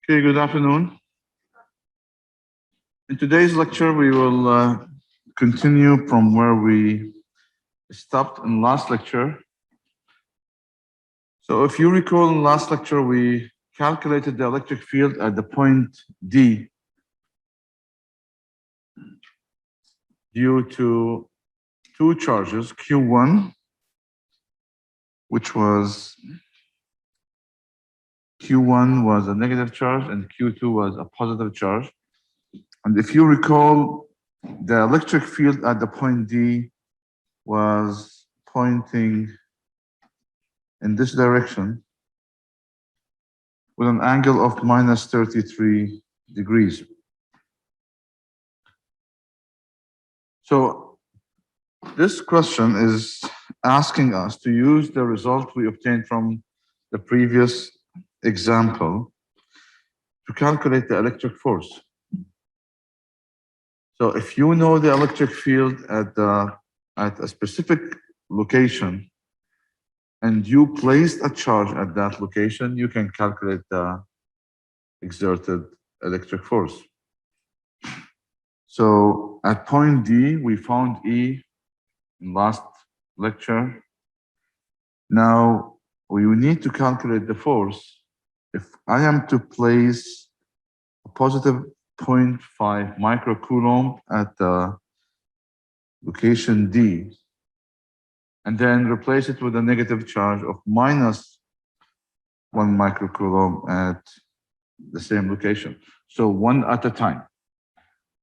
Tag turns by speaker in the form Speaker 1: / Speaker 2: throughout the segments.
Speaker 1: Okay, good afternoon. In today's lecture, we will continue from where we stopped in last lecture. So if you recall in last lecture, we calculated the electric field at the point D due to two charges, Q1, which was Q1 was a negative charge and Q2 was a positive charge. And if you recall, the electric field at the point D was pointing in this direction with an angle of minus 33 degrees. So this question is asking us to use the result we obtained from the previous example to calculate the electric force. So if you know the electric field at a specific location and you placed a charge at that location, you can calculate the exerted electric force. So at point D, we found E in last lecture. Now we need to calculate the force. If I am to place a positive 0.5 microcoulomb at the location D, and then replace it with a negative charge of minus 1 microcoulomb at the same location. So one at a time.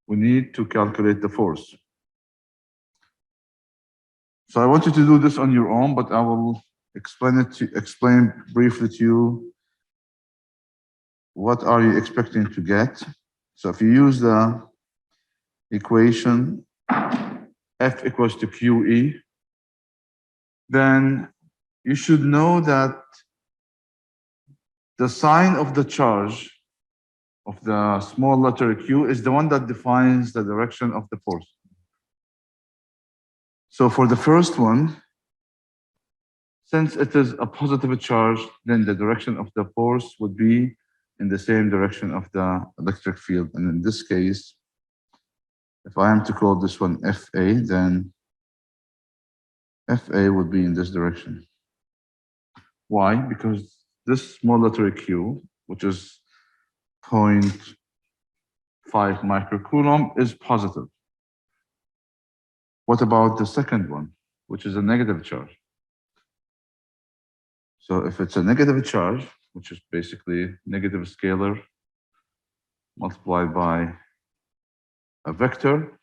Speaker 1: We need to calculate the force. So I want you to do this on your own, but I will explain briefly to you what are you expecting to get. So if you use the equation F equals to QE, then you should know that the sign of the charge of the small letter Q is the one that defines the direction of the force. So for the first one, since it is a positive charge, then the direction of the force would be in the same direction of the electric field. And in this case, if I am to call this one FA, then FA would be in this direction. Why? Because this small letter Q, which is 0.5 microcoulomb, is positive. What about the second one, which is a negative charge? So if it's a negative charge, which is basically negative scalar multiplied by a vector,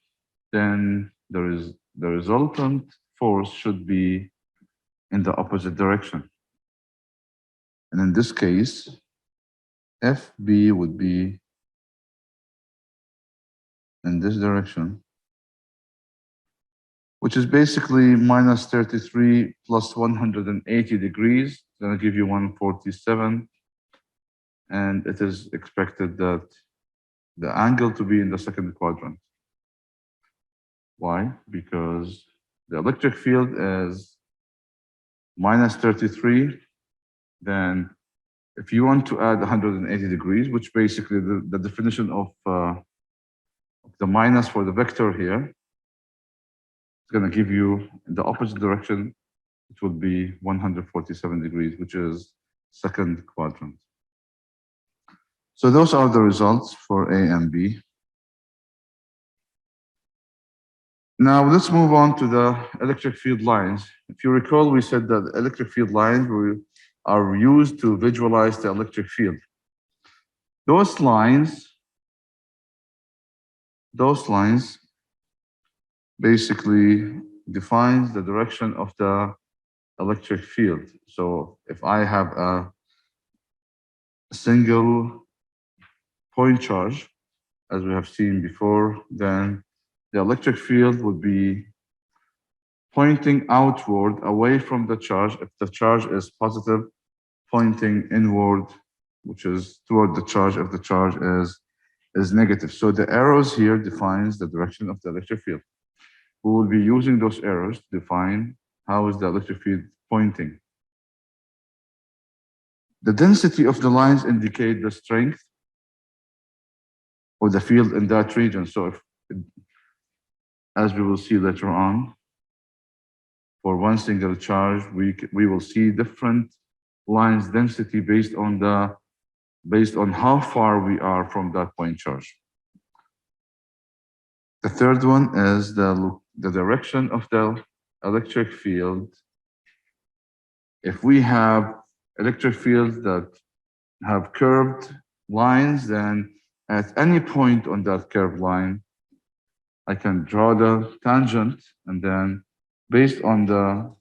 Speaker 1: then the resultant force should be in the opposite direction. And in this case, FB would be in this direction, which is basically minus 33 plus 180 degrees. It's going to give you 147. And it is expected that the angle to be in the second quadrant. Why? Because the electric field is minus 33. Then if you want to add 180 degrees, which basically the definition of the minus for the vector here, it's going to give you in the opposite direction, it would be 147 degrees, which is second quadrant. So those are the results for A and B. Now let's move on to the electric field lines. If you recall, we said that electric field lines are used to visualize the electric field. Those lines basically defines the direction of the electric field. So if I have a single point charge, as we have seen before, then the electric field would be pointing outward away from the charge. If the charge is positive, pointing inward, which is toward the charge if the charge is negative. So the arrows here defines the direction of the electric field. We will be using those arrows to define how is the electric field pointing. The density of the lines indicate the strength or the field in that region. So if, as we will see later on, for one single charge, we will see different lines density based on how far we are from that point charge. The third one is the direction of the electric field. If we have electric fields that have curved lines, then at any point on that curved line, I can draw the tangent, and then based on the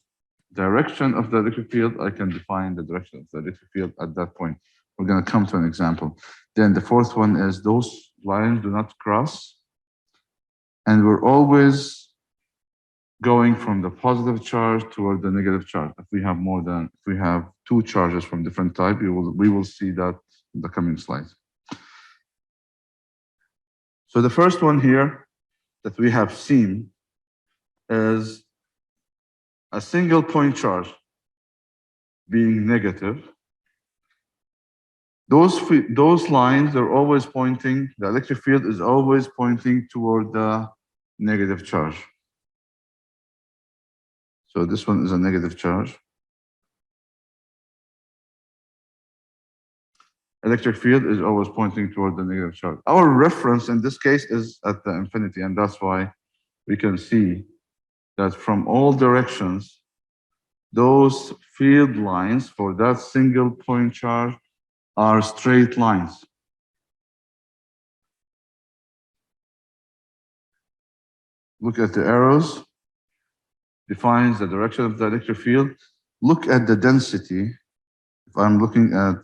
Speaker 1: direction of the electric field, I can define the direction of the electric field at that point. We're going to come to an example. Then the fourth one is those lines do not cross, and we're always going from the positive charge toward the negative charge. If we have two charges from different type, we will see that in the coming slides. So the first one here that we have seen is a single point charge being negative. Those lines are always pointing, the electric field is always pointing toward the negative charge. So this one is a negative charge. Electric field is always pointing toward the negative charge. Our reference in this case is at the infinity, and that's why we can see that from all directions, those field lines for that single point charge are straight lines. Look at the arrows, defines the direction of the electric field. Look at the density. If I'm looking at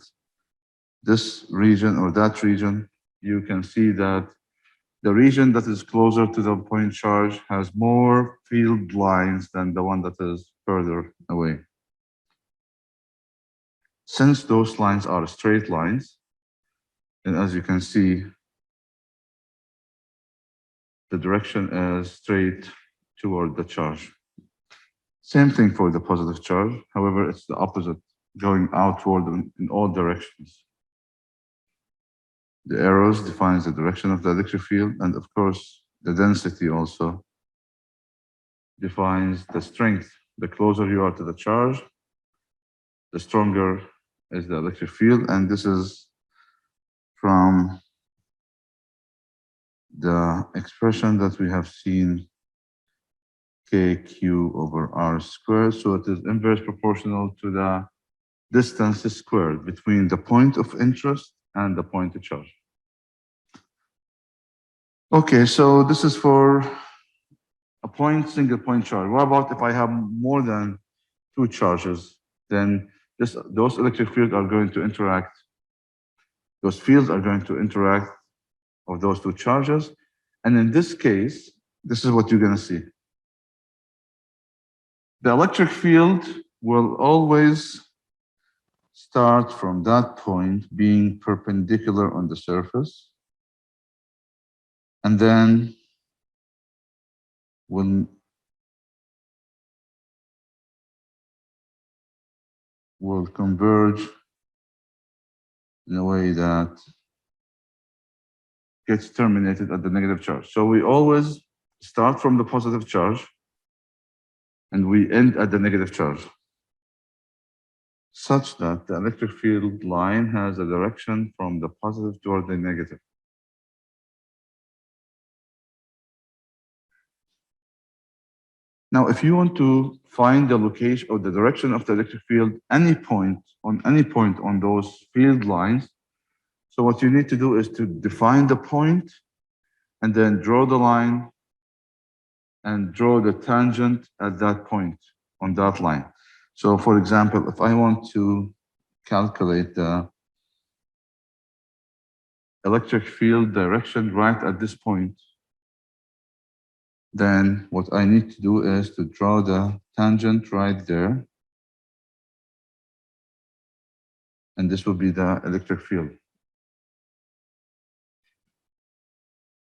Speaker 1: this region or that region, you can see that the region that is closer to the point charge has more field lines than the one that is further away. Since those lines are straight lines, and as you can see, the direction is straight toward the charge. Same thing for the positive charge. However, it's the opposite, going outward in all directions. The arrows defines the direction of the electric field, and of course, the density also defines the strength. The closer you are to the charge, the stronger is the electric field, and this is from the expression that we have seen, KQ over R squared. So it is inverse proportional to the distance squared between the point of interest and the point of charge. Okay, so this is for a single point charge. What about if I have more than two charges? Then those electric fields are going to interact. Those fields are going to interact of those two charges. And in this case, this is what you're going to see. The electric field will always start from that point being perpendicular on the surface, and then will converge in a way that gets terminated at the negative charge. So we always start from the positive charge and we end at the negative charge, such that the electric field line has a direction from the positive toward the negative. Now, if you want to find the location or the direction of the electric field, any point on those field lines, so what you need to do is to define the point and then draw the line and draw the tangent at that point on that line. So for example, if I want to calculate the electric field direction right at this point, then what I need to do is to draw the tangent right there. And this will be the electric field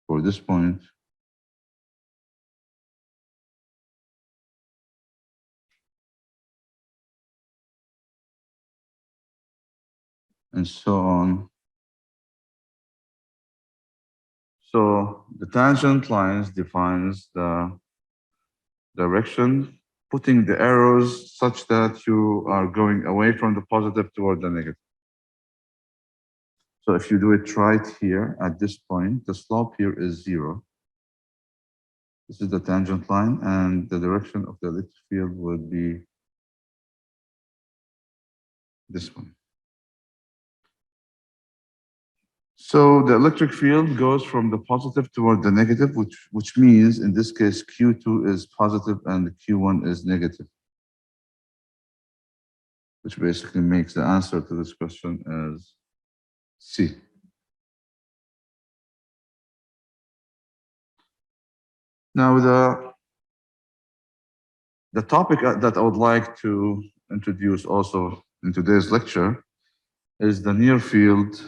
Speaker 1: for this point. And so on So the tangent lines defines the direction, putting the arrows such that you are going away from the positive toward the negative. So if you do it right here at this point, the slope here is 0. This is the tangent line, and the direction of the electric field would be this one. So the electric field goes from the positive toward the negative, which means in this case Q2 is positive and Q1 is negative, which basically makes the answer to this question as C. Now the topic that I would like to introduce also in today's lecture is the near field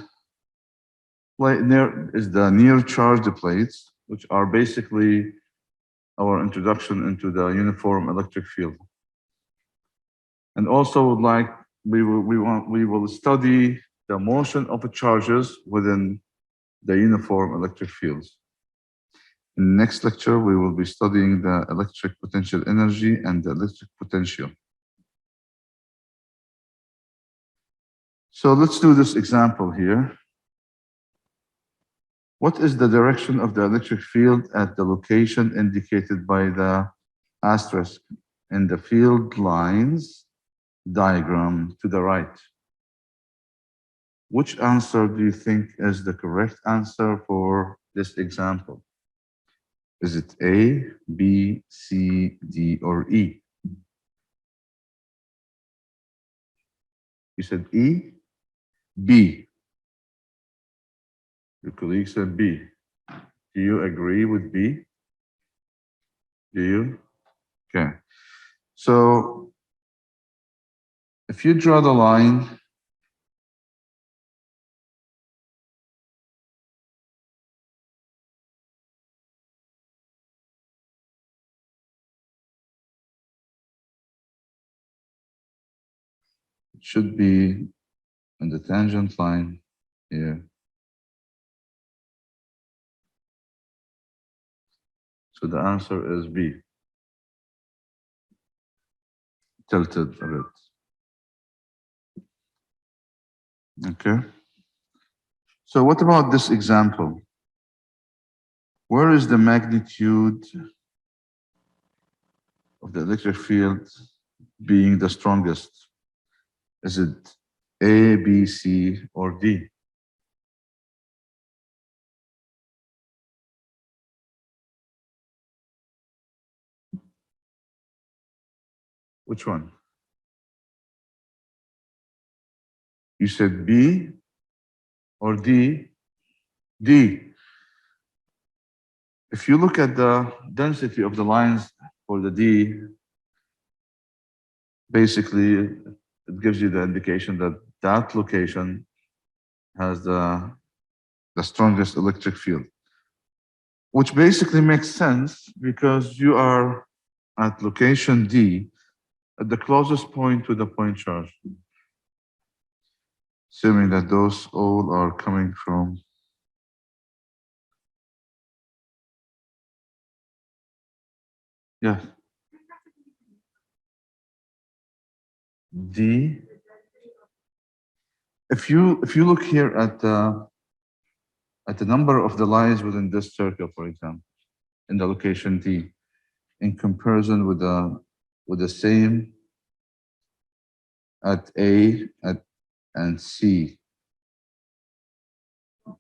Speaker 1: is the near charged plates, which are basically our introduction into the uniform electric field. And also would like we will study the motion of charges within the uniform electric fields. In the next lecture, we will be studying the electric potential energy and the electric potential. So let's do this example here. What is the direction of the electric field at the location indicated by the asterisk in the field lines diagram to the right? Which answer do you think is the correct answer for this example? Is it A, B, C, D, or E? You said E? B. Your colleague said B. Do you agree with B? Do you? Okay. So if you draw the line, it should be in the tangent line here. So the answer is B. Tilted a bit. Okay. So what about this example? Where is the magnitude of the electric field being the strongest? Is it A, B, C, or D? Which one? You said B or D? D. If you look at the density of the lines for the D, basically it gives you the indication that that location has the strongest electric field, which basically makes sense because you are at location D at the closest point to the point charge, assuming that those all are coming from D. If you look here at the number of the lines within this circle, for example, in the location D, in comparison with the same at A and C,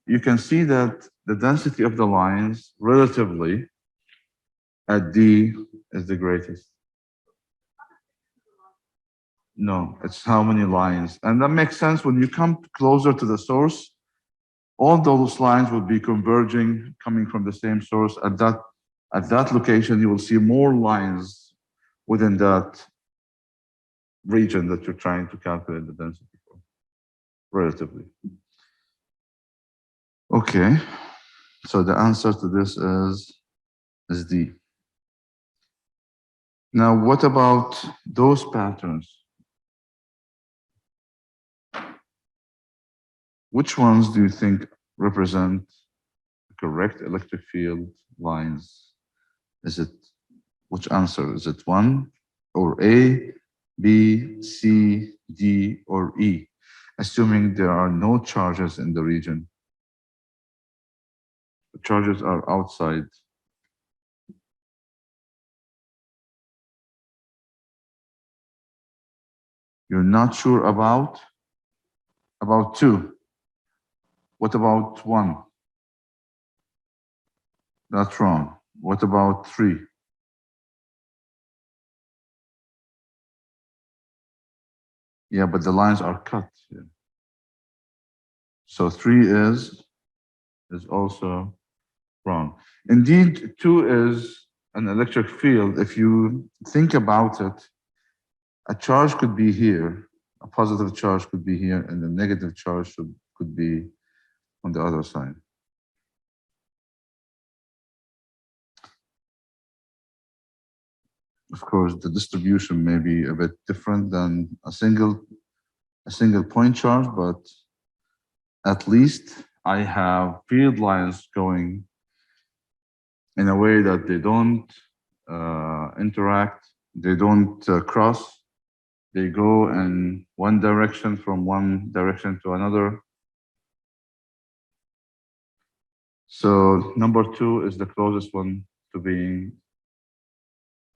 Speaker 1: you can see that the density of the lines relatively at D is the greatest. No, it's how many lines. And that makes sense when you come closer to the source, all those lines will be converging, coming from the same source. At that location, you will see more lines within that region that you're trying to calculate the density for, relatively. Okay, so the answer to this is D. Now, what about those patterns? Which ones do you think represent correct electric field lines? Is it, which answer? Is it 1 or A, B, C, D, or E? Assuming there are no charges in the region. The charges are outside. You're not sure about? About 2. What about 1? That's wrong. What about 3? Yeah, but the lines are cut here. So 3 is also wrong. Indeed, 2 is an electric field. If you think about it, a charge could be here, a positive charge could be here, and the negative charge could be on the other side. Of course, the distribution may be a bit different than a single point charge, but at least I have field lines going in a way that they don't interact, they don't cross, they go in one direction from one direction to another. So number 2 is the closest one to being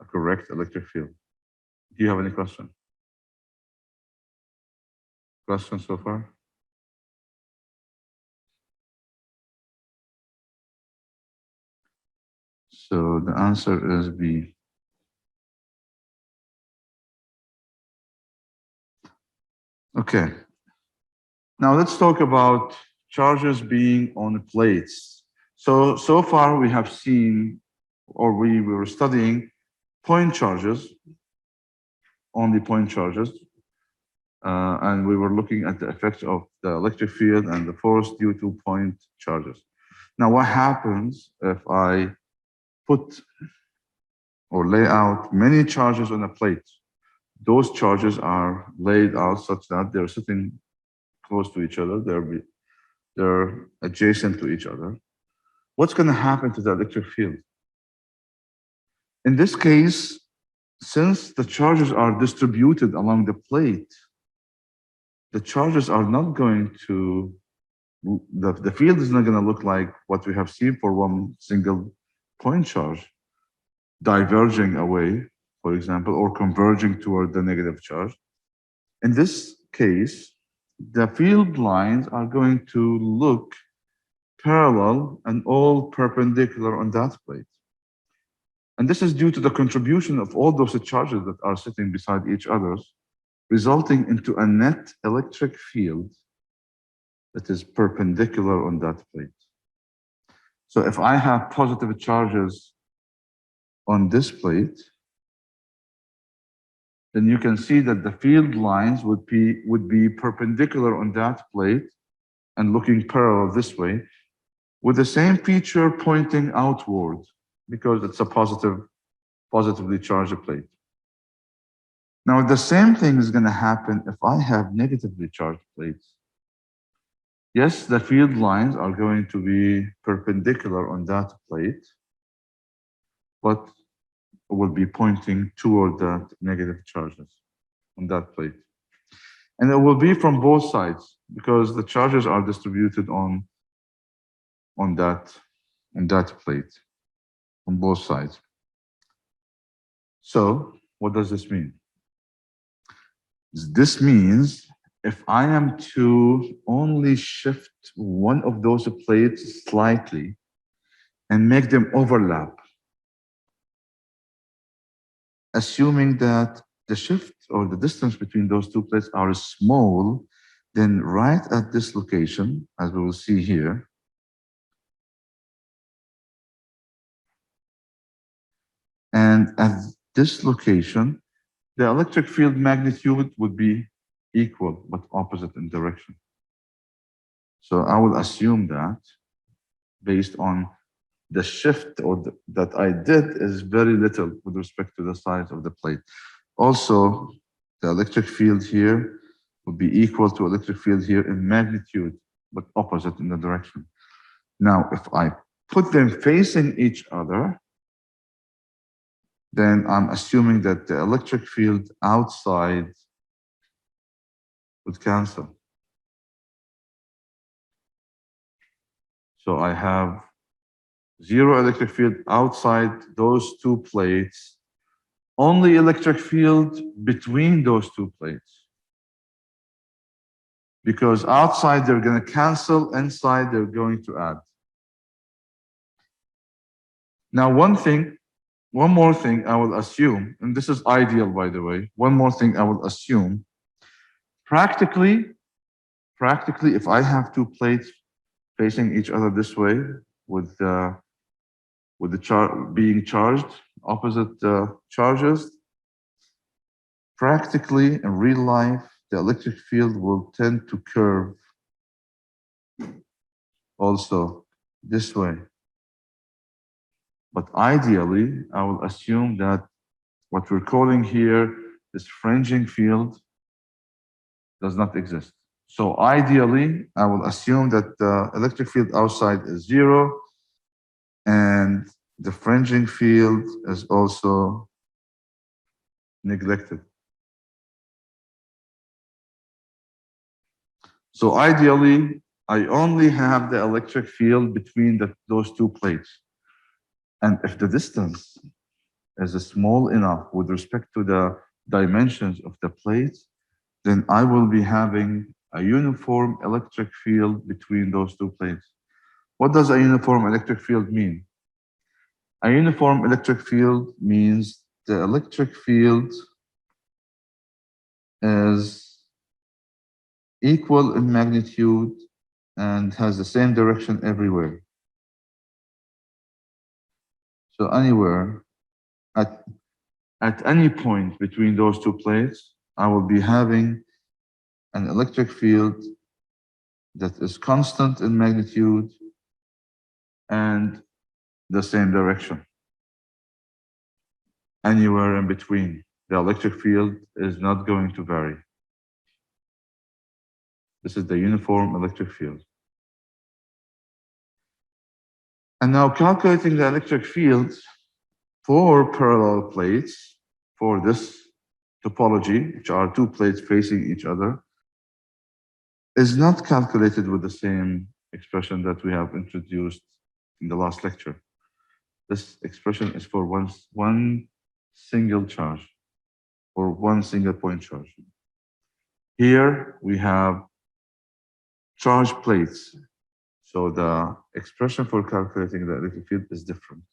Speaker 1: a correct electric field. Do you have any question? Questions so far? So the answer is B. Okay. Now let's talk about charges being on plates. So far we have seen, or we were studying point charges, only point charges. And we were looking at the effects of the electric field and the force due to point charges. Now, what happens if I put or lay out many charges on a plate? Those charges are laid out such that they're sitting close to each other. They're adjacent to each other. What's going to happen to the electric field? In this case, since the charges are distributed along the plate, the charges are not going to, the field is not going to look like what we have seen for one single point charge, diverging away, for example, or converging toward the negative charge. In this case, the field lines are going to look parallel and all perpendicular on that plate. And this is due to the contribution of all those charges that are sitting beside each other, resulting into a net electric field that is perpendicular on that plate. So if I have positive charges on this plate, then you can see that the field lines would be perpendicular on that plate and looking parallel this way, with the same feature pointing outward because it's a positively charged plate. Now, the same thing is going to happen if I have negatively charged plates. Yes, the field lines are going to be perpendicular on that plate, but will be pointing toward the negative charges on that plate. And it will be from both sides because the charges are distributed on that plate on both sides. So what does this mean? This means if I am to only shift one of those plates slightly and make them overlap, assuming that the shift or the distance between those two plates are small, then right at this location, as we will see here, and at this location, the electric field magnitude would be equal but opposite in direction. So I will assume that based on the shift that I did is very little with respect to the size of the plate. Also, the electric field here would be equal to electric field here in magnitude, but opposite in the direction. Now, if I put them facing each other, then I'm assuming that the electric field outside would cancel. So I have zero electric field outside those two plates, only electric field between those two plates. Because outside they're going to cancel, inside they're going to add. Now, one more thing I will assume, and this is ideal, by the way, one more thing I will assume, practically, if I have two plates facing each other this way with the being charged, opposite charges, practically in real life, the electric field will tend to curve also this way. But ideally, I will assume that what we're calling here this fringing field does not exist. So ideally, I will assume that the electric field outside is zero and the fringing field is also neglected. So ideally, I only have the electric field between those two plates. And if the distance is small enough with respect to the dimensions of the plates, then I will be having a uniform electric field between those two plates. What does a uniform electric field mean? A uniform electric field means the electric field is equal in magnitude and has the same direction everywhere. So anywhere, at any point between those two plates, I will be having an electric field that is constant in magnitude and the same direction. Anywhere in between, the electric field is not going to vary. This is the uniform electric field. And now calculating the electric field for parallel plates for this topology, which are two plates facing each other, is not calculated with the same expression that we have introduced in the last lecture. This expression is for one single charge or one single point charge. Here we have charge plates. So the expression for calculating the electric field is different.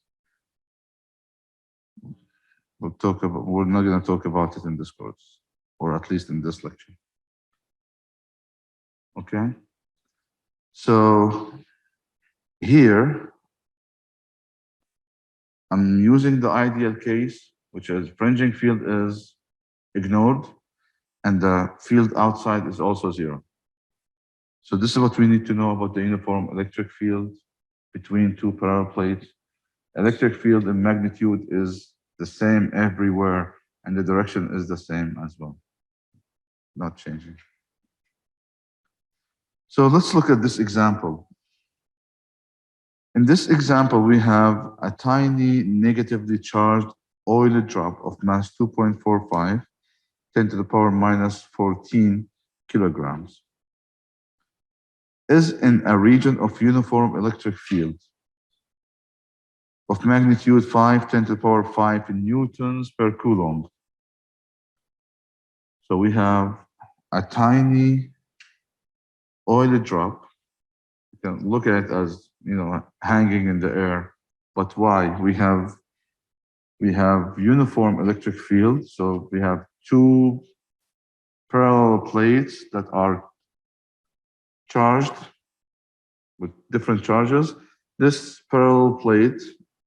Speaker 1: We're not going to talk about it in this course, or at least in this lecture. Okay? So here, I'm using the ideal case, which is fringing field is ignored, and the field outside is also zero. So this is what we need to know about the uniform electric field between two parallel plates. Electric field in magnitude is the same everywhere, and the direction is the same as well, not changing. So let's look at this example. In this example, we have a tiny negatively charged oil drop of mass 2.45, 10 to the power minus 14 kilograms, is in a region of uniform electric field of magnitude 5, 10 to the power 5 newtons per coulomb. So we have a tiny oil drop. You can look at it as, hanging in the air. But why? We have uniform electric field. So we have two parallel plates that are charged with different charges. This parallel plate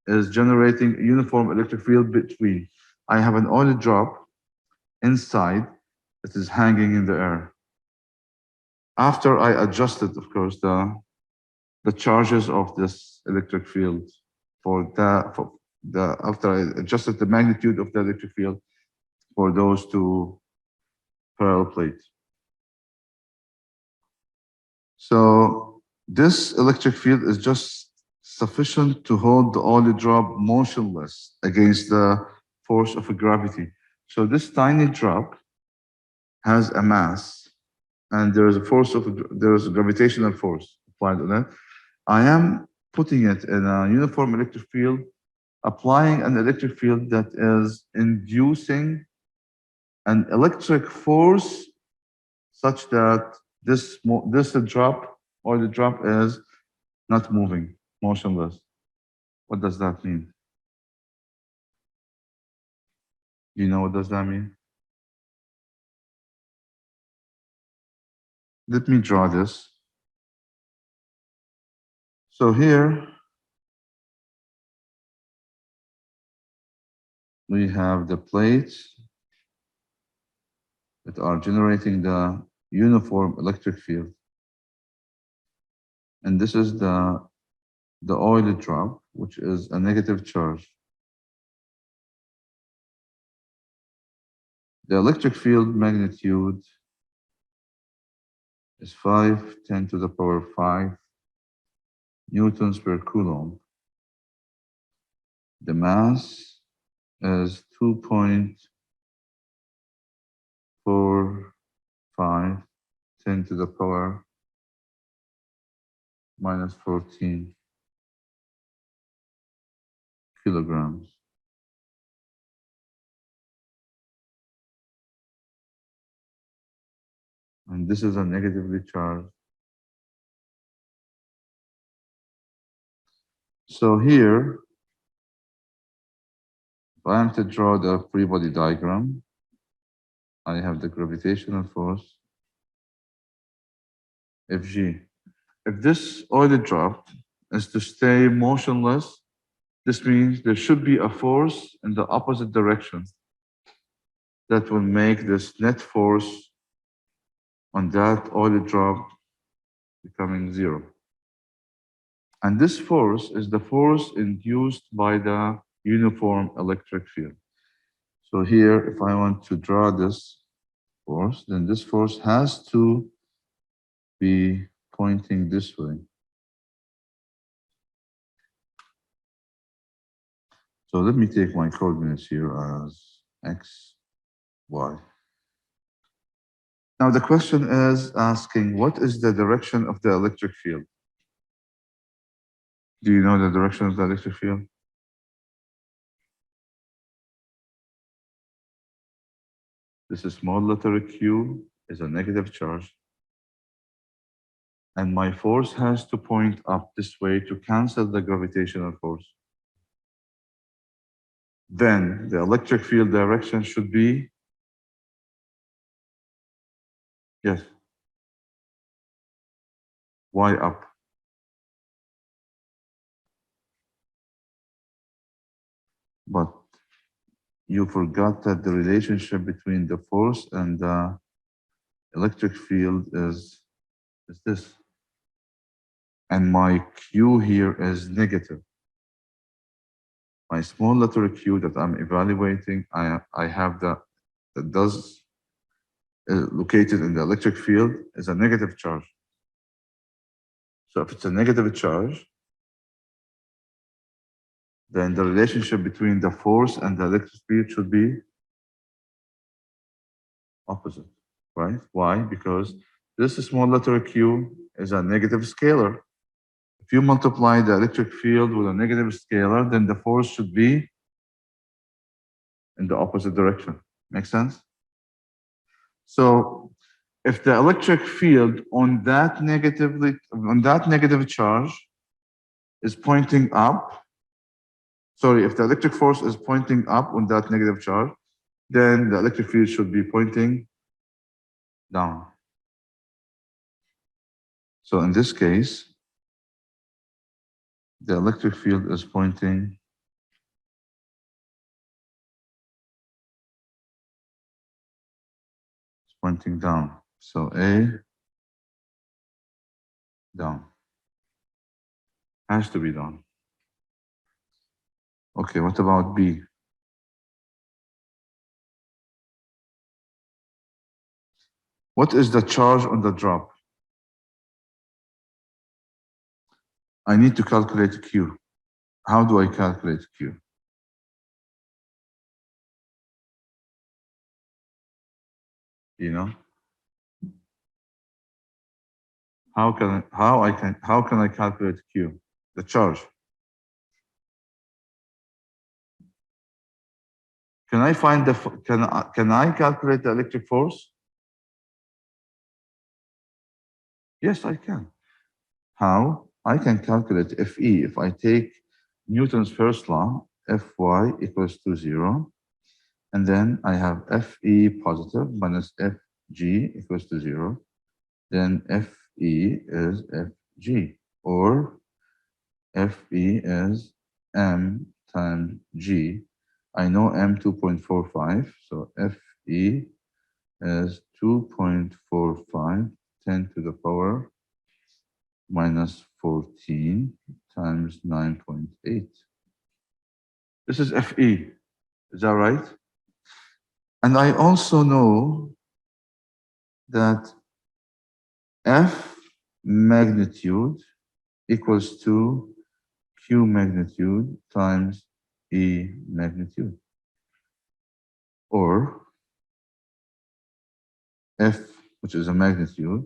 Speaker 1: is generating a uniform electric field between. I have an oil drop inside that is hanging in the air. After I adjusted, of course, the charges of this electric field after I adjusted the magnitude of the electric field for those two parallel plates. So this electric field is just sufficient to hold the oil drop motionless against the force of gravity. So this tiny drop has a mass, and there is a gravitational force applied on it. I am putting it in a uniform electric field, applying an electric field that is inducing an electric force such that this drop or the drop is not moving, motionless. What does that mean? You know what does that mean? Let me draw this. So here we have the plates that are generating the uniform electric field. And this is the oil drop, which is a negative charge. The electric field magnitude is 10 to the power 5 newtons per coulomb. The mass is 2.45 10 to the power minus 14 kilograms. And this is a negatively charged. So here, if I am to draw the free body diagram, I have the gravitational force, Fg. If this oil drop is to stay motionless, this means there should be a force in the opposite direction that will make this net force on that oil drop becoming zero. And this force is the force induced by the uniform electric field. So here, if I want to draw this force, then this force has to be pointing this way. So let me take my coordinates here as x, y. Now the question is asking, what is the direction of the electric field? Do you know the direction of the electric field? This is small letter q is a negative charge. And my force has to point up this way to cancel the gravitational force. Then the electric field direction should be, yes, y up. But you forgot that the relationship between the force and the electric field is this. And my q here is negative. My small letter q that I'm evaluating, I have that does located in the electric field is a negative charge. So if it's a negative charge, then the relationship between the force and the electric field should be opposite, right? Why? Because this small letter q is a negative scalar. If you multiply the electric field with a negative scalar, then the force should be in the opposite direction. Make sense? So if the electric field on that negative charge is pointing up, sorry, if the electric force is pointing up on that negative charge, then the electric field should be pointing down. So in this case, the electric field is pointing down. So A, down. Has to be down. Okay, what about B? What is the charge on the drop? I need to calculate Q. How do I calculate Q? You know? How can I calculate Q? The charge. Can I find the can I calculate the electric force? Yes, I can. How? I can calculate Fe if I take Newton's first law, Fy equals to 0, and then I have Fe positive minus Fg equals to 0. Then Fe is Fg, or Fe is m times g. I know m 2.45, so Fe is 2.45, 10 to the power minus 14 times 9.8. This is Fe, is that right? And I also know that F magnitude equals to Q magnitude times E magnitude, or F, which is a magnitude,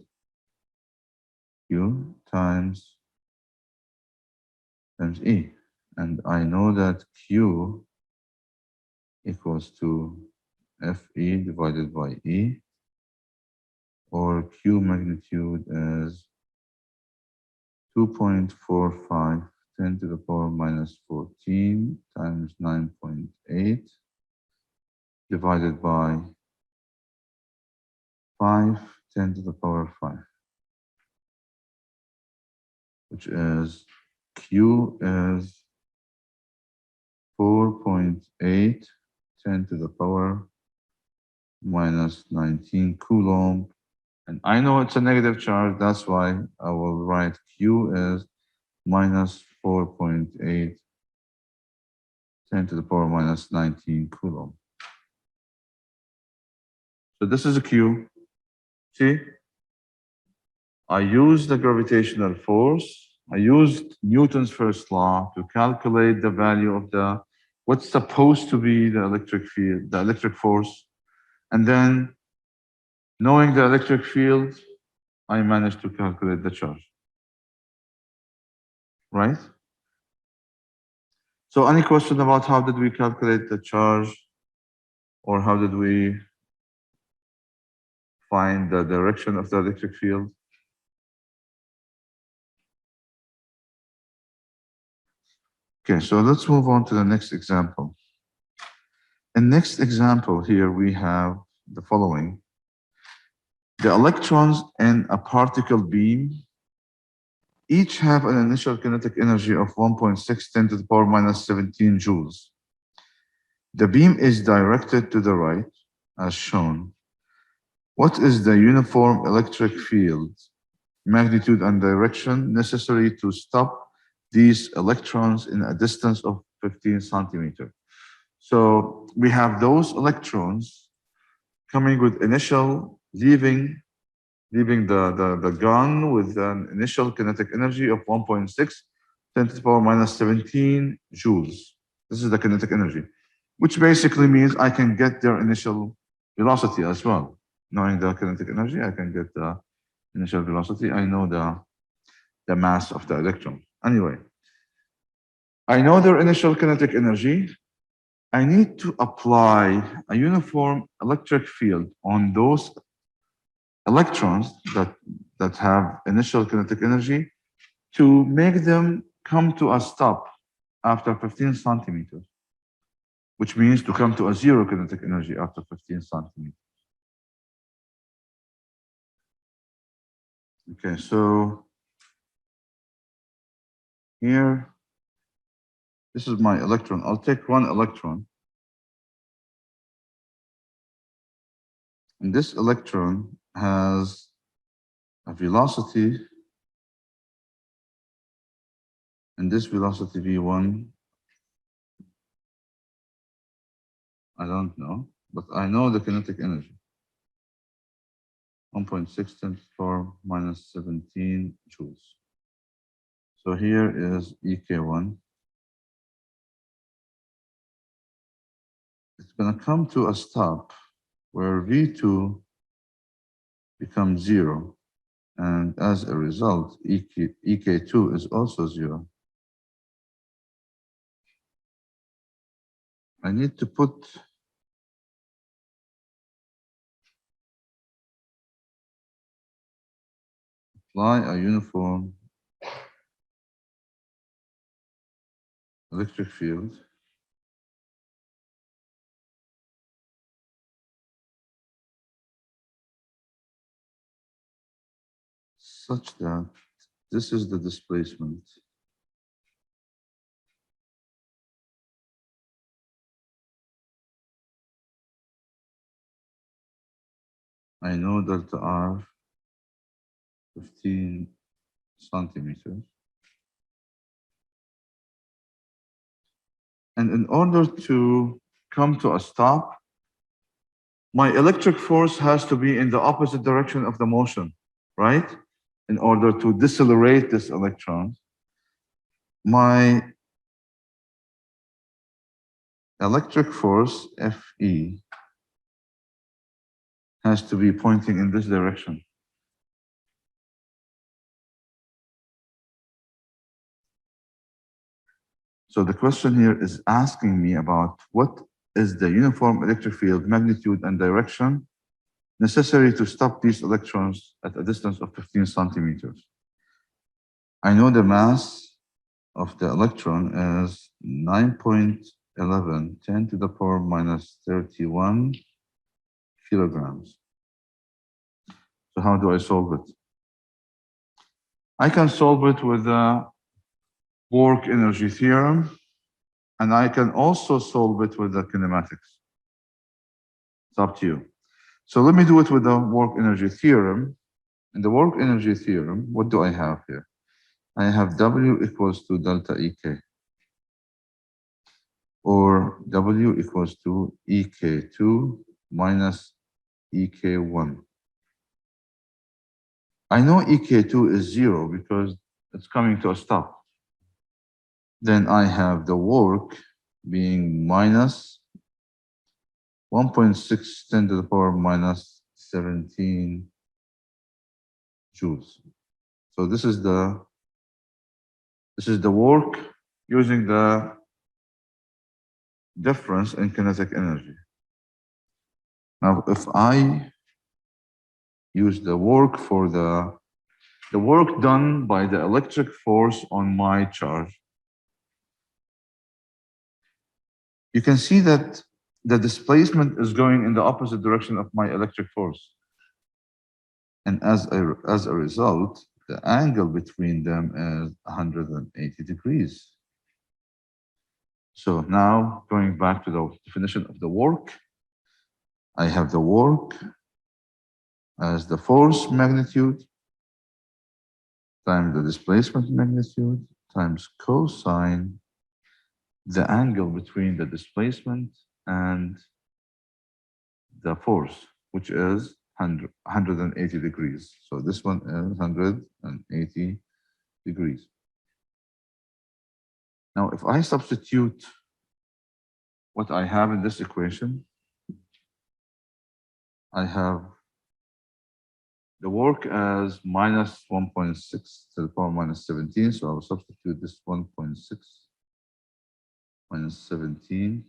Speaker 1: Q times E. And I know that Q equals to Fe divided by E, or Q magnitude is 2.45, 10 to the power minus 14 times 9.8 divided by 5, 10 to the power 5, which is Q is 4.8, 10 to the power minus 19 Coulomb. And I know it's a negative charge, that's why I will write Q is minus 4.8, 10 to the power minus 19 Coulomb. So this is a Q. See? I used the gravitational force. I used Newton's first law to calculate the value of the what's supposed to be the electric field, the electric force. And then knowing the electric field, I managed to calculate the charge. Right? So any question about how did we calculate the charge, or how did we find the direction of the electric field? Okay, so let's move on to the next example. In next example here, we have the following. The electrons in a particle beam each have an initial kinetic energy of 1.6 10 to the power minus 17 joules. The beam is directed to the right, as shown. What is the uniform electric field, magnitude and direction necessary to stop these electrons in a distance of 15 centimeters? So we have those electrons coming with initial, leaving the gun with an initial kinetic energy of 1.6 10 to the power minus 17 joules. This is the kinetic energy, which basically means I can get their initial velocity as well. Knowing the kinetic energy, I can get the initial velocity. I know the mass of the electron. Anyway, I know their initial kinetic energy. I need to apply a uniform electric field on those electrons that have initial kinetic energy to make them come to a stop after 15 centimeters, which means to come to a zero kinetic energy after 15 centimeters. Okay, so here, this is my electron. I'll take one electron. And this electron has a velocity, and this velocity v1, I don't know, but I know the kinetic energy. 1.6 10 to the power minus 17 joules. So here is EK1. It's going to come to a stop where V2 becomes 0. And as a result, EK2 is also 0. I need to apply a uniform electric field such that this is the displacement. I know delta R 15 centimeters. And in order to come to a stop, my electric force has to be in the opposite direction of the motion, right? In order to decelerate this electron, my electric force, Fe, has to be pointing in this direction. So the question here is asking me about what is the uniform electric field magnitude and direction necessary to stop these electrons at a distance of 15 centimeters. I know the mass of the electron is 9.11, 10 to the power minus 31 kilograms. So how do I solve it? I can solve it with the work energy theorem, and I can also solve it with the kinematics. It's up to you. So let me do it with the work energy theorem. In the work energy theorem, what do I have here? I have W equals to delta EK, or W equals to EK2 minus EK1. I know EK2 is 0 because it's coming to a stop. Then I have the work being minus 1.6 10 to the power minus 17 joules. So this is the work using the difference in kinetic energy. Now, if I use the work for the work done by the electric force on my charge, you can see that the displacement is going in the opposite direction of my electric force. And as a result, the angle between them is 180 degrees. So now going back to the definition of the work, I have the work as the force magnitude times the displacement magnitude times cosine the angle between the displacement and the force, which is 180 degrees. So this one is 180 degrees. Now, if I substitute what I have in this equation, I have the work as minus 1.6 to the power minus 17. So I'll substitute this 1.6 minus 17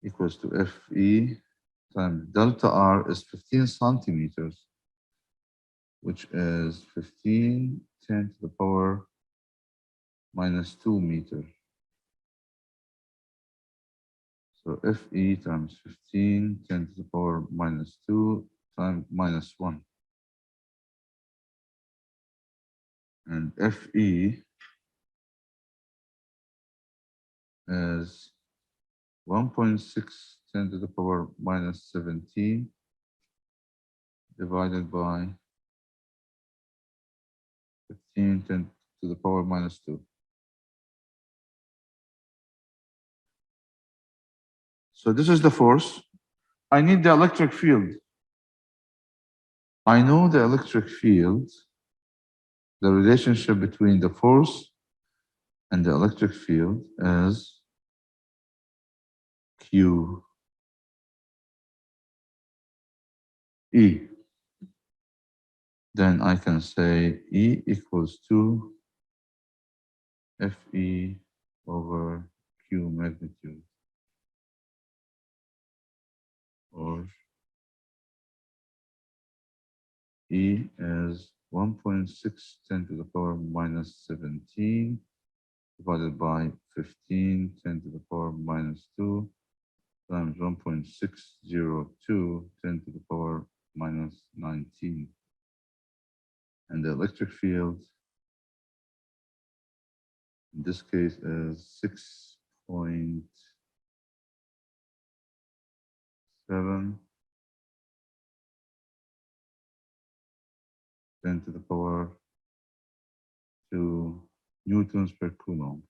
Speaker 1: equals to Fe times delta R is 15 centimeters, which is 15 10 to the power minus 2 meter. So Fe times 15 10 to the power minus 2 times minus 1. And Fe is 1.6 10 to the power minus 17 divided by 15 10 to the power minus 2. So this is the force. I need the electric field. I know the electric field the relationship between the force and the electric field is Q E. Then I can say E equals to Fe over Q magnitude, or E is 1.6 10 to the power minus 17 divided by 15 10 to the power minus 2 times 1.602 10 to the power minus 19. And the electric field in this case is 6.7 10 to the power 2 newtons per coulomb.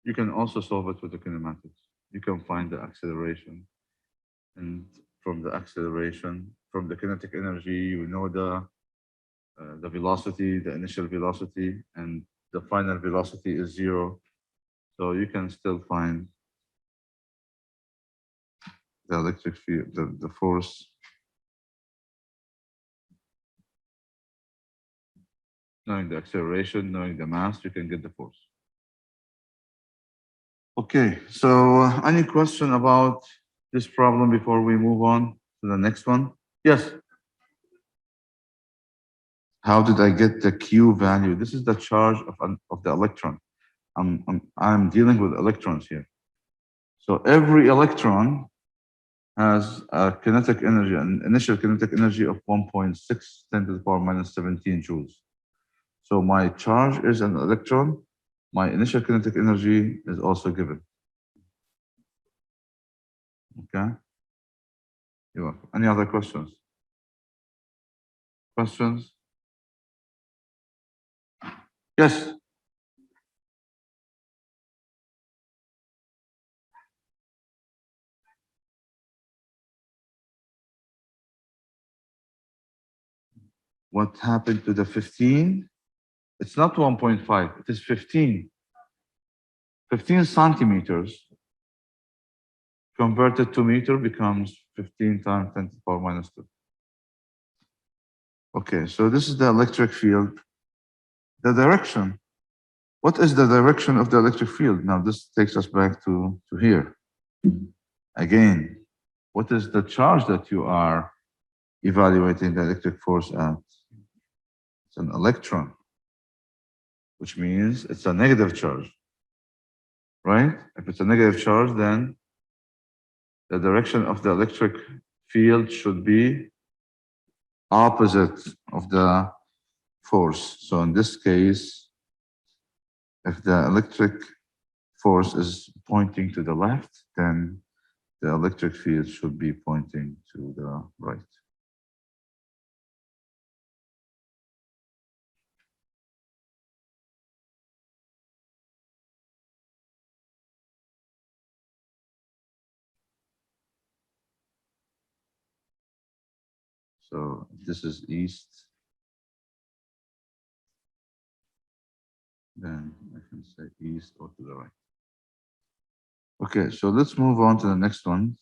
Speaker 1: You can also solve it with the kinematics. You can find the acceleration, and from the acceleration, from the kinetic energy, you know the velocity, the initial velocity, and the final velocity is 0. So you can still find the electric field, the force. Knowing the acceleration, knowing the mass, you can get the force. Okay, so any question about this problem before we move on to the next one? Yes. How did I get the Q value? This is the charge of the electron. I'm dealing with electrons here. So every electron has a kinetic energy, an initial kinetic energy of 1.6 10 to the power minus 17 joules. So my charge is an electron. My initial kinetic energy is also given. Okay. You're welcome. Any other questions? Questions? Yes. What happened to the 15? It's not 1.5, it is 15. 15 centimeters converted to meter becomes 15 times 10 to the power minus 2. Okay, so this is the electric field. The direction. What is the direction of the electric field? Now this takes us back to here. Again, what is the charge that you are evaluating the electric force at? It's an electron, which means it's a negative charge, right? If it's a negative charge, then the direction of the electric field should be opposite of the force. So in this case, if the electric force is pointing to the left, then the electric field should be pointing to the right. So this is east. Then I can say east or to the right. Okay, so let's move on to the next one.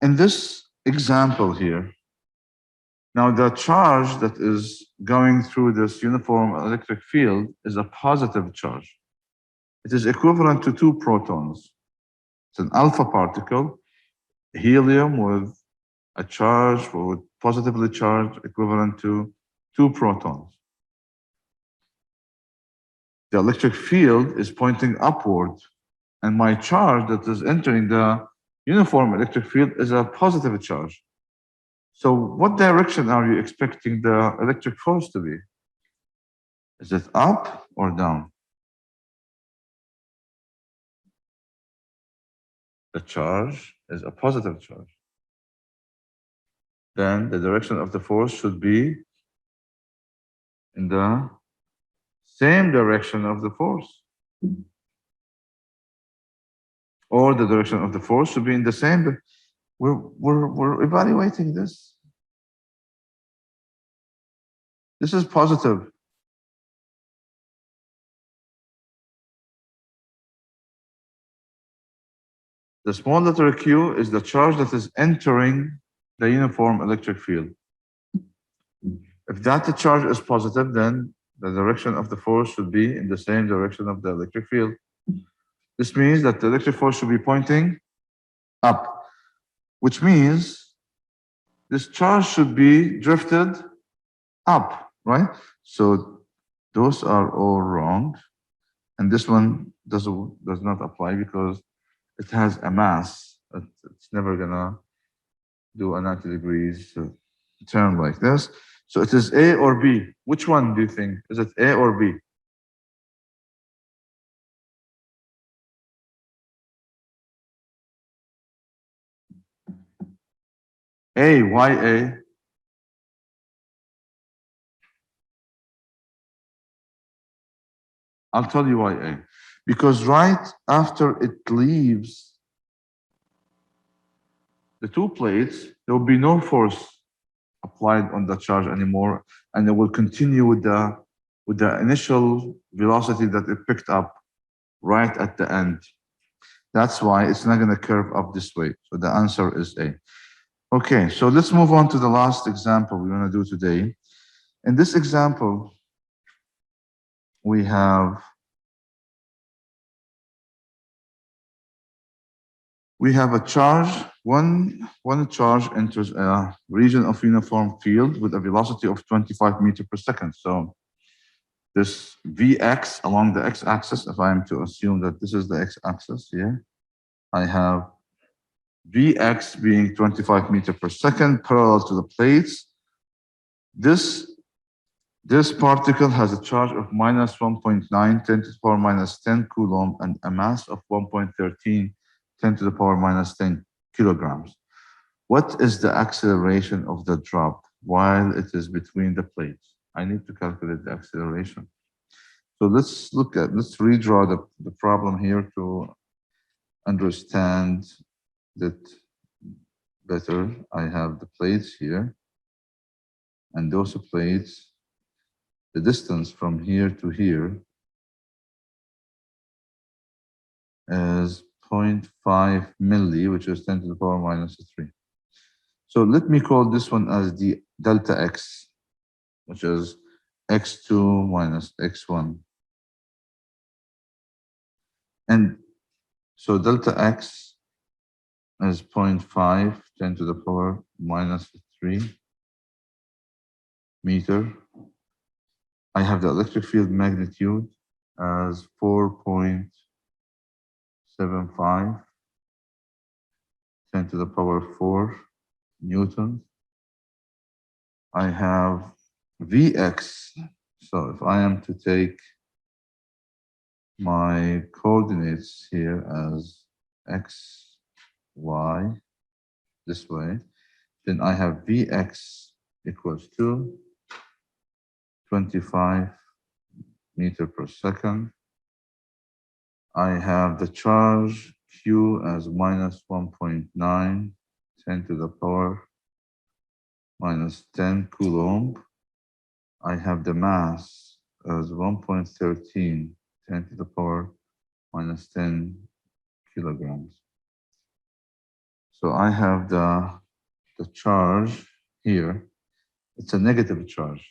Speaker 1: In this example here, now the charge that is going through this uniform electric field is a positive charge. It is equivalent to 2 protons. It's an alpha particle, helium with a charge with positively charged equivalent to 2 protons. The electric field is pointing upward, and my charge that is entering the uniform electric field is a positive charge. So what direction are you expecting the electric force to be? Is it up or down? The charge is a positive charge. Then the direction of the force should be in the same direction of the force. or the direction of the force should be in the same. But we're evaluating this. This is positive. The small letter q is the charge that is entering the uniform electric field. If that charge is positive, then the direction of the force should be in the same direction of the electric field. This means that the electric force should be pointing up, which means this charge should be drifted up, right? So those are all wrong. And this one does not apply because it has a mass. It's never gonna do a 90 degrees turn like this. So it is A or B. Which one do you think? Is it A or B? A, why A? I'll tell you why A. Because right after it leaves the two plates, there will be no force applied on the charge anymore, and it will continue with the initial velocity that it picked up right at the end. That's why it's not going to curve up this way. So the answer is A. Okay, so let's move on to the last example we're going to do today. In this example, we have a charge. One charge enters a region of uniform field with a velocity of 25 meters per second. So this Vx along the x-axis, if I am to assume that this is the x-axis here, I have Vx being 25 meters per second parallel to the plates. This particle has a charge of minus 1.9 10 to the power minus 10 coulomb and a mass of 1.13 10 to the power minus 10 kilograms. What is the acceleration of the drop while it is between the plates? I need to calculate the acceleration. So let's redraw the problem here to understand that better. I have the plates here, and those plates, the distance from here to here is 0.5 milli, which is 10 to the power minus 3. So let me call this one as the delta x, which is x2 minus x1. And so delta x is 0.5, 10 to the power minus 3 meter. I have the electric field magnitude as 4.75, 10 to the power 4 Newton. I have Vx. So if I am to take my coordinates here as x, y, this way, then I have Vx equals to 25 meters per second. I have the charge Q as minus 1.9, 10 to the power minus 10 coulomb. I have the mass as 1.13, 10 to the power minus 10 kilograms. So I have the charge here. It's a negative charge.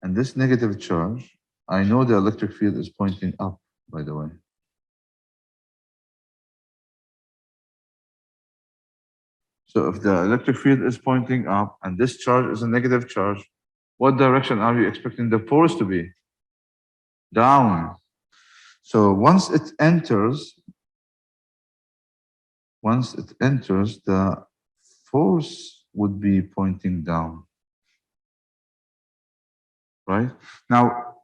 Speaker 1: And this negative charge, I know the electric field is pointing up, by the way. So if the electric field is pointing up and this charge is a negative charge, what direction are you expecting the force to be? Down. So once it enters, the force would be pointing down. Right? Now,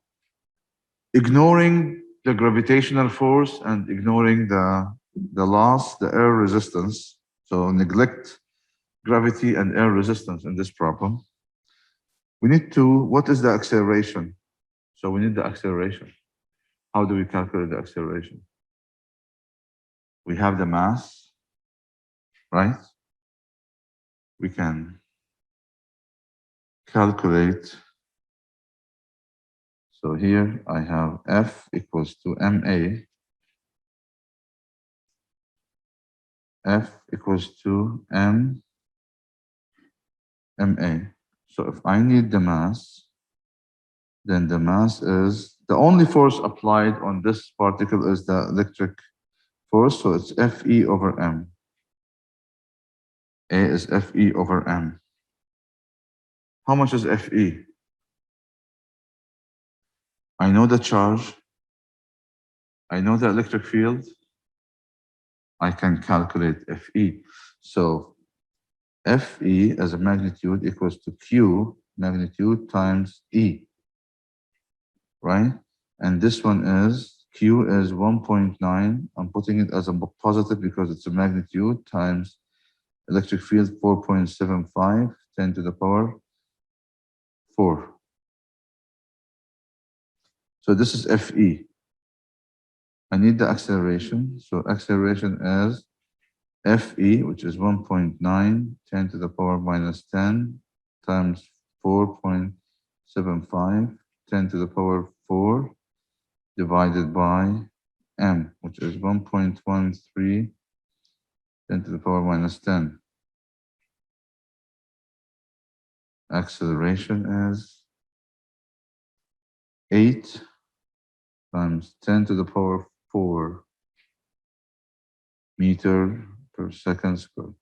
Speaker 1: ignoring the gravitational force and ignoring the loss, the air resistance, so neglect gravity and air resistance in this problem. We need to, what is the acceleration? So we need the acceleration. How do we calculate the acceleration? we have the mass, right? We can calculate. So here I have F equals to MA. F equals to MA. So if I need the mass, then the mass is, the only force applied on this particle is the electric force, so it's Fe over M. A is Fe over M. How much is Fe? I know the charge. I know the electric field. I can calculate Fe. So Fe as a magnitude equals to Q magnitude times E, right? And this one is, Q is 1.9. I'm putting it as a positive because it's a magnitude times electric field 4.75, 10 to the power 4. So this is Fe. I need the acceleration. So acceleration is Fe, which is 1.9, 10 to the power minus 10 times 4.75, 10 to the power 4 divided by M, which is 1.13, 10 to the power minus 10. Acceleration is 8 times 10 to the power 4 meter per second squared.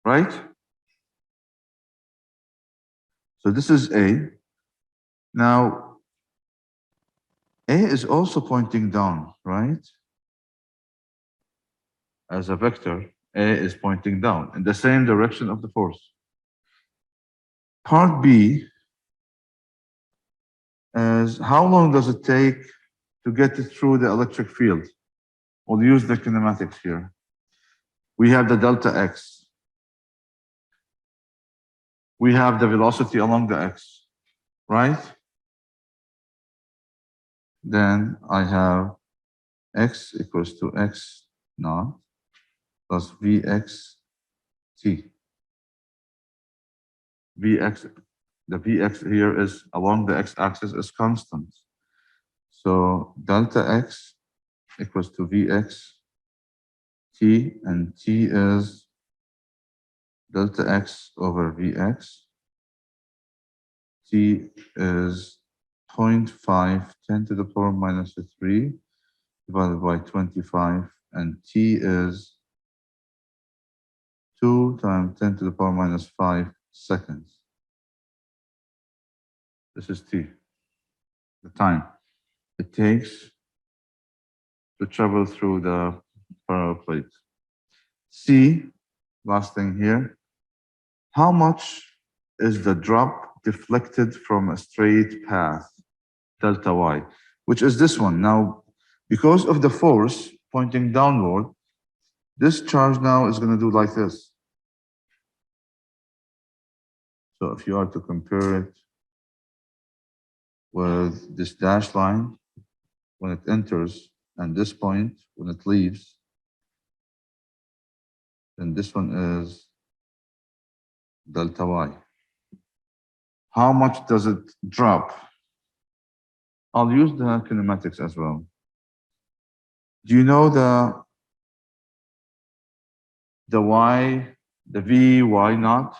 Speaker 1: Right? So this is A. Now, A is also pointing down, right? As a vector, A is pointing down in the same direction of the force. Part B is how long does it take to get it through the electric field? We'll use the kinematics here. We have the delta x. We have the velocity along the x, right? Then I have x equals to x naught plus Vx t. Vx, the Vx here is along the x-axis is constant. So delta x equals to Vx t, and t is delta x over Vx. T is 0.5, 10 to the power minus 3 divided by 25, and t is 2 times 10 to the power minus 5 seconds. This is t, the time it takes to travel through the parallel plate. C, last thing here, how much is the drop deflected from a straight path, delta y, which is this one. Now, because of the force pointing downward, this charge now is going to do like this. So if you are to compare it with this dashed line, when it enters, and this point, when it leaves, then this one is delta y. How much does it drop? I'll use the kinematics as well. Do you know the y, the Vy naught?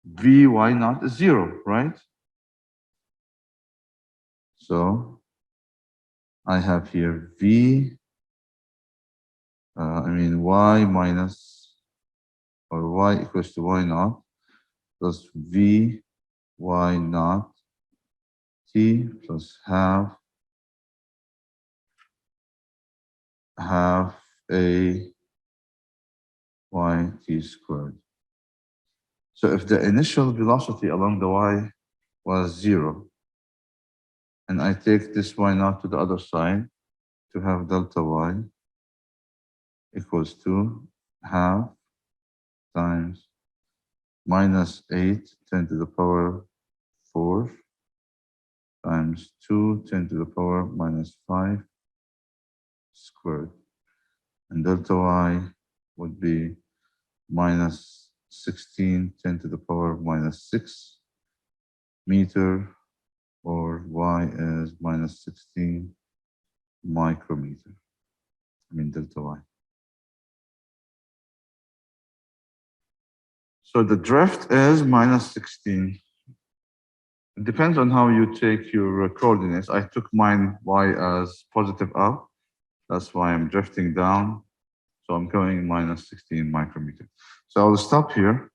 Speaker 1: Vy naught is 0, right? So I have here y minus, or y equals to y naught plus Vy naught t plus half a yt squared. So if the initial velocity along the y was 0, and I take this y naught to the other side to have delta y equals to half times minus 8, 10 to the power 4 times 2, 10 to the power minus 5 squared. And delta y would be minus 16, 10 to the power minus 6 meter, or y is minus 16 micrometer. I mean delta y. So the drift is minus 16. It depends on how you take your coordinates. I took mine y as positive up. That's why I'm drifting down. So I'm going minus 16 micrometer. So I'll stop here.